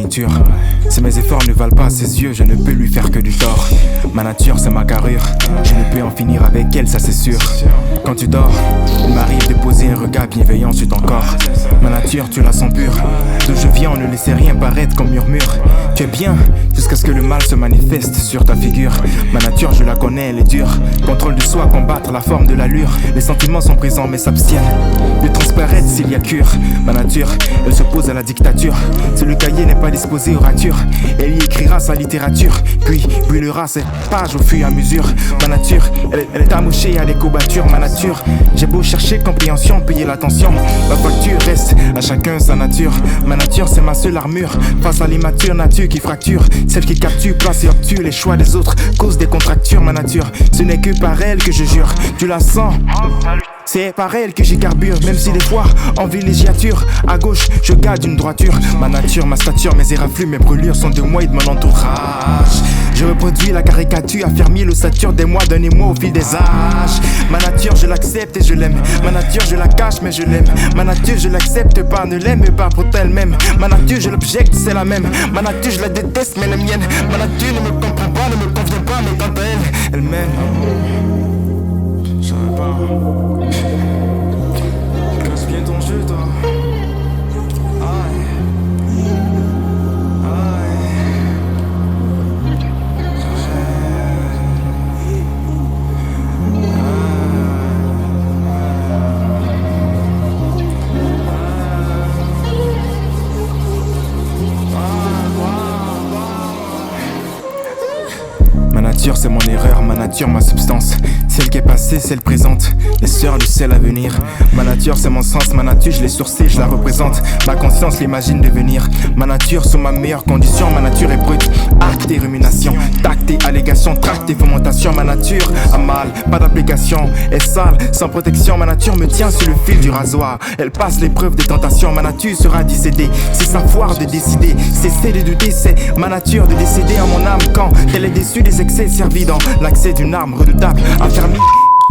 lecture. Si mes efforts ne valent pas ses yeux, je ne peux lui faire que du tort. Ma nature c'est ma carrure, je ne peux en finir avec elle, ça c'est sûr. Quand tu dors, il m'arrive de poser un regard bienveillant sur ton corps. Ma nature tu la sens pure, d'où je viens on ne laissait rien paraître comme murmure. Tu es bien, jusqu'à ce que le mal se manifeste sur ta figure. Ma nature je la connais, elle est dure. Contrôle de soi, combattre la forme de l'allure. Les sentiments sont présents mais s'abstiennent de transparaître s'il y a cure. Ma nature, elle s'oppose à la dictature. Si le cahier n'est pas disposé aux ratures, elle y écrira sa littérature, puis brûlera ses pages au fur et à mesure. Ma nature, elle est amouchée à des courbatures. Ma nature, j'ai beau chercher compréhension, payer l'attention, la facture reste à chacun sa nature. Ma nature c'est ma seule armure face à l'immature nature qui fracture. Celle qui capture, place et obtue les choix des autres, cause des contractures. Ma nature, ce n'est que par elle que je jure. Tu la sens? C'est par elle que j'y carbure, même si des fois en villégiature. À gauche, je garde une droiture. Ma nature, ma stature, mes éraflures, mes brûlures sont de moi et de mon entourage. Je reproduis la caricature, affermis l'ossature des mois, donnez-moi au fil des âges. Ma nature, je l'accepte et je l'aime. Ma nature, je la cache mais je l'aime. Ma nature, je l'accepte pas, ne l'aime pas pour elle-même. Ma nature, je l'objecte, c'est la même. Ma nature, je la déteste mais la mienne. Ma nature ne me comprend pas, ne me convient pas, mais quant à elle, elle m'aime. Je savais pas. Casse bien ton jeu, toi. Aïe. Ma nature c'est mon erreur, ma nature ma substance. Celle qui est passée, celle présente, les sœurs du ciel à venir. Ma nature c'est mon sens, ma nature je l'ai sourcée, je la représente. Ma conscience l'imagine devenir. Ma nature sous ma meilleure condition, ma nature est brute. Acte et rumination, tact et allégation, tract et fomentation. Ma nature a mal, pas d'application, est sale, sans protection. Ma nature me tient sur le fil du rasoir. Elle passe l'épreuve des tentations, ma nature sera dissédée. C'est savoir de décider, cesser de douter, c'est ma nature de décéder en mon âme quand elle est déçue des excès servis dans l'accès d'une arme redoutable, affermie,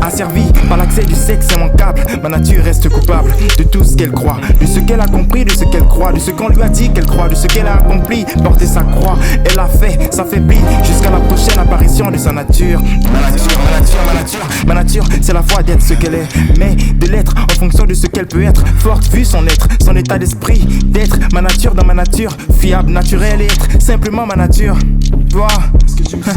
asservie par l'accès du sexe immanquable. Ma nature reste coupable de tout ce qu'elle croit, de ce qu'elle a compris, de ce qu'elle croit, de ce qu'on lui a dit qu'elle croit, de ce qu'elle a accompli, porter sa croix. Elle a fait, s'affaiblit jusqu'à la prochaine apparition de sa nature. Ma nature, ma nature, ma nature, ma nature, c'est la foi d'être ce qu'elle est, mais de l'être en fonction de ce qu'elle peut être. Forte vu son être, son état d'esprit, d'être ma nature dans ma nature, fiable, naturelle et être simplement ma nature. Toi, est-ce que tu me sens?